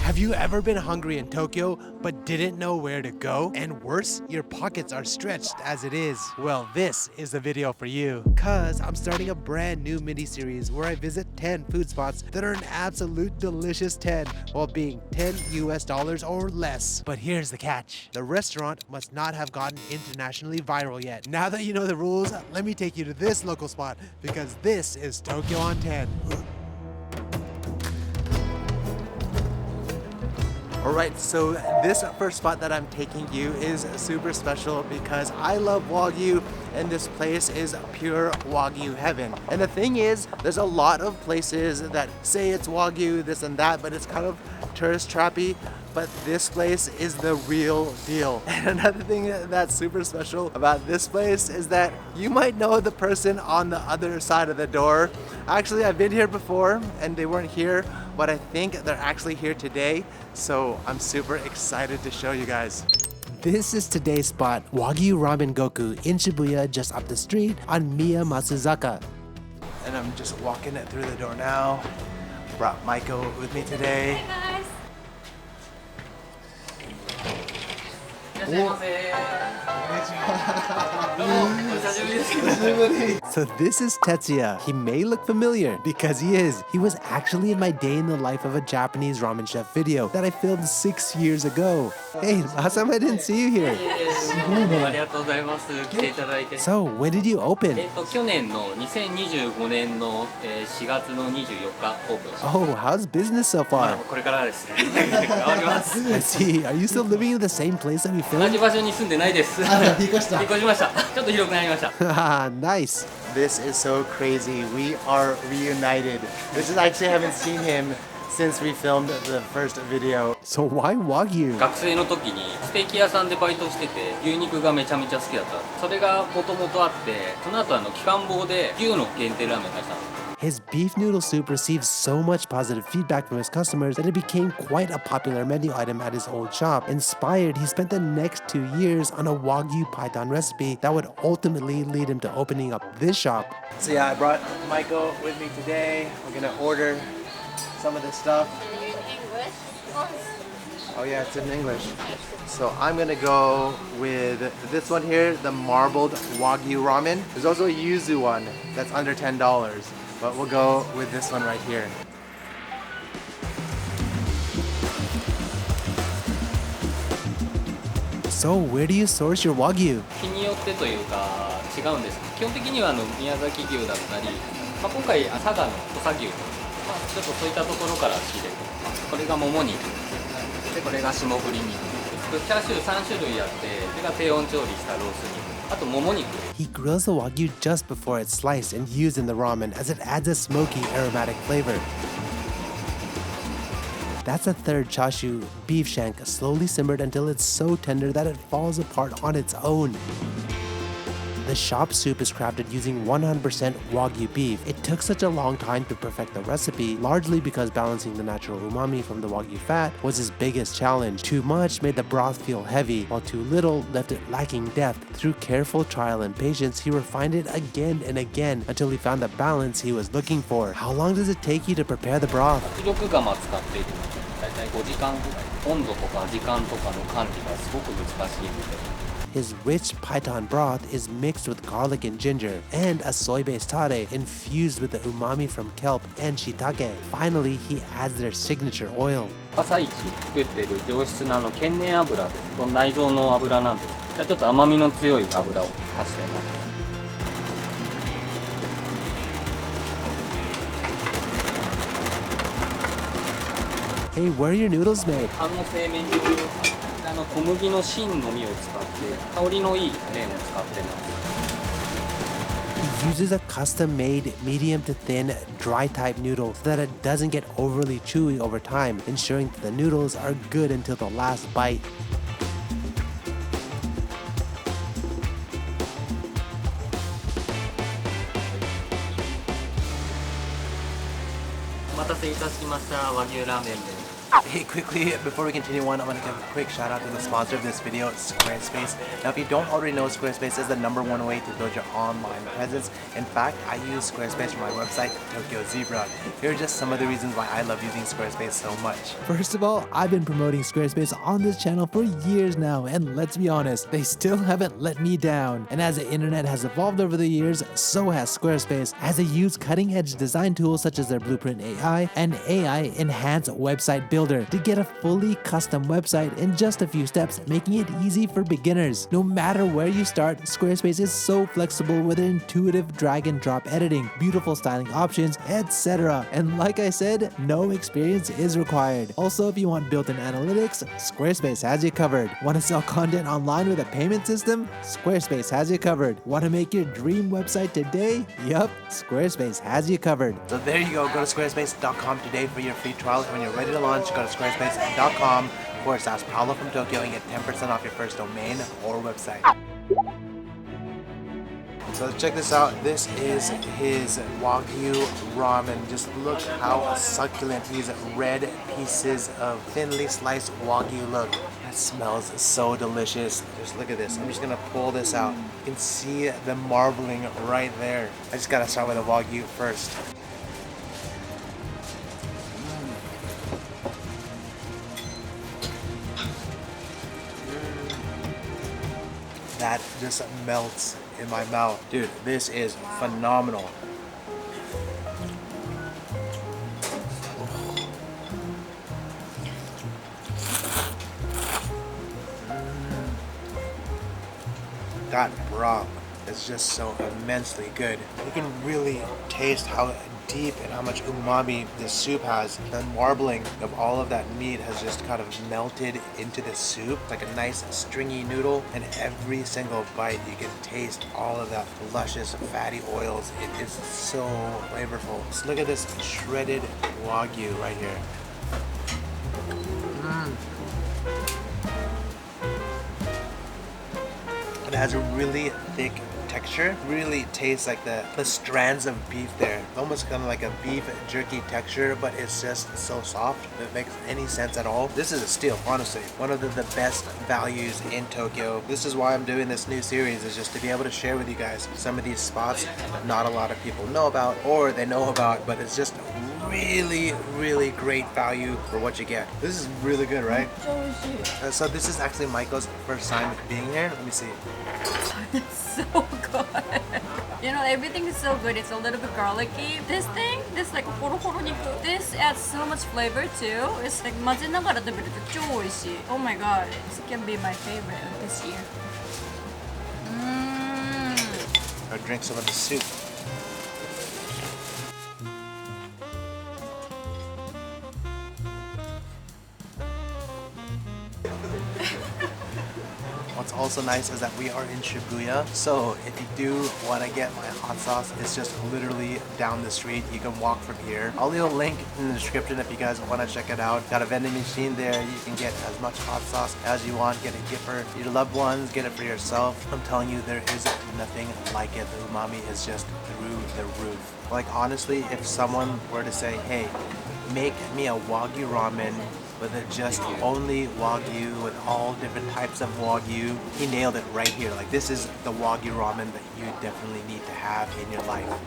Have you ever been hungry in Tokyo but didn't know where to go? And worse, your pockets are stretched as it is? Well, this is the video for you. Cause I'm starting a brand new mini-series where I visit 10 food spots that are an absolute delicious 10 while being $10 or less. But here's the catch. The restaurant must not have gotten internationally viral yet. Now that you know the rules, let me take you to this local spot because this is Tokyo on 10. Alright, so this first spot that I'm taking you is super special because I love Wagyu and this place is pure Wagyu heaven. And the thing is, there's a lot of places that say it's Wagyu, this and that, but it's kind of tourist trappy. But this place is the real deal. And another thing that's super special about this place is that you might know the person on the other side of the door. Actually, I've been here before and they weren't here, but I think they're actually here today. So I'm super excited to show you guys. This is today's spot, Wagyu Ramen Goku in Shibuya, just up the street on Miyamasuzaka. And I'm just walking it through the door now. Brought Maiko with me today. Hey guys. So this is Tetsuya. He may look familiar because he is. He was actually in my day in the life of a Japanese ramen chef video that I filmed 6 years ago. Hey, last time I didn't see you here. So when did you open? 去年の2025年の4月の24日オープンしました。 Oh, how's business so far? これからですね。頑張ります。 I see. Are you still living in the same place that we 同 filmed? じ場所に住んでないです。引っ越しました。ちょっと広くなりました。 Nice. This is so crazy. We are reunited. This is actually I haven't seen him since we filmed the first video. So why Wagyu? 学生の時にステーキ屋さんでバイトしてて牛肉がめちゃめちゃ好きだった。それがもともとあって、その後機関房で牛の限定ラーメン出したんです。 His beef noodle soup received so much positive feedback from his customers that it became quite a popular menu item at his old shop. Inspired, he spent the next 2 years on a Wagyu paitan recipe that would ultimately lead him to opening up this shop. So yeah, I brought Maiko with me today. We're gonna order some of this stuff. Oh yeah, it's in English. So I'm gonna go with this one here, the marbled Wagyu ramen. There's also a yuzu one that's under $10. But we'll go with this one right here. So where do you source your Wagyu? 日によってというか違うんです。基本的には宮崎牛だったり、今回佐賀の土佐牛、ちょっとそういったところから仕入れて、これがもも肉で、これが霜降り肉。チャーシュー3種類あって、それが低温調理したロース肉。 He grills the Wagyu just before it's sliced and used in the ramen as it adds a smoky, aromatic flavor. That's a third chashu, beef shank, slowly simmered until it's so tender that it falls apart on its own. The shop soup is crafted using 100% Wagyu beef. It took such a long time to perfect the recipe, largely because balancing the natural umami from the Wagyu fat was his biggest challenge. Too much made the broth feel heavy, while too little left it lacking depth. Through careful trial and patience, he refined it again and again until he found the balance he was looking for. How long does it take you to prepare the broth? 圧力釜使っているので、だいたい5時間ぐらい。温度とか時間とかの管理がすごく難しいので。 His rich paitan broth is mixed with garlic and ginger and a soy-based tare infused with the umami from kelp and shiitake. Finally, he adds their signature oil. 朝一作っている上質な天然油です。この内臓の油なんです。ちょっと甘みの強い油を足しています。 Hey, where are your noodles made? 製麺所小麦の芯のみを使って香りのいい麺を使ってます。 He uses a custom-made medium to thin dry type noodle so that it doesn't get overly chewy over time, ensuring that the noodles are good until the last bite. お待たせいたしました。和牛ラーメンです。Hey, quickly, before we continue on, I'm going to give a quick shout out to the sponsor of this video, Squarespace. Now, if you don't already know, Squarespace is the #1 way to build your online presence. In fact, I use Squarespace for my website, Tokyo Zebra. Here are just some of the reasons why I love using Squarespace so much. First of all, I've been promoting Squarespace on this channel for years now, and let's be honest, they still haven't let me down. And as the internet has evolved over the years, so has Squarespace, as they use cutting-edge design tools such as their Blueprint AI and AI Enhanced Website Builder to get a fully custom website in just a few steps, making it easy for beginners. No matter where you start, Squarespace is so flexible with intuitive drag and drop editing, beautiful styling options, etc. And like I said, no experience is required. Also, if you want built-in analytics, Squarespace has you covered. Want to sell content online with a payment system? Squarespace has you covered. Want to make your dream website today? Yup, Squarespace has you covered. So there you go, go to squarespace.com today for your free trial. And when you're ready to launch, go to squarespace.com/Paolo from Tokyo and get 10% off your first domain or website. So check this out. This is his Wagyu ramen. Just look how succulent these red pieces of thinly sliced Wagyu look. That smells so delicious. Just look at this. I'm just gonna pull this out. You can see the marbling right there. I just gotta start with the Wagyu first. That just melts in my mouth. Dude, this is phenomenal. That broth is just so immensely good. You can really taste how deep and how much umami this soup has. The marbling of all of that meat has just kind of melted into the soup like a nice stringy noodle, and every single bite you can taste all of that luscious fatty oils. It is so flavorful. Just look at this shredded Wagyu right here. It has a really thick texture. Really tastes like the strands of beef there. Almost kind of like a beef jerky texture, but it's just so soft. If it makes any sense at all. This is a steal, honestly. One of the best values in Tokyo. This is why I'm doing this new series, is just to be able to share with you guys some of these spots that not a lot of people know about, or they know about, but it's just really great value for what you get. This is really good, right? So this is actually Michael's first time being here. Let me see. It's so good. You know, everything is so good. It's a little bit garlicky. This thing, this like horo niku, this adds so much flavor too. It's like 混ぜながら食べると超美味しい. Oh my god, this can be my favorite of this year. I'll drink some of the soup. What's also nice is that we are in Shibuya, so if you do want to get my hot sauce, it's just literally down the street. You can walk from here. I'll leave a link in the description if you guys want to check it out. Got a vending machine there. You can get as much hot sauce as you want. Get a gift for your loved ones. Get it for yourself. I'm telling you, there is nothing like it. The umami is just through the roof. Like honestly, if someone were to say, hey, make me a Wagyu ramen with just only Wagyu, with all different types of Wagyu, he nailed it right here. Like this is the Wagyu ramen that you definitely need to have in your life.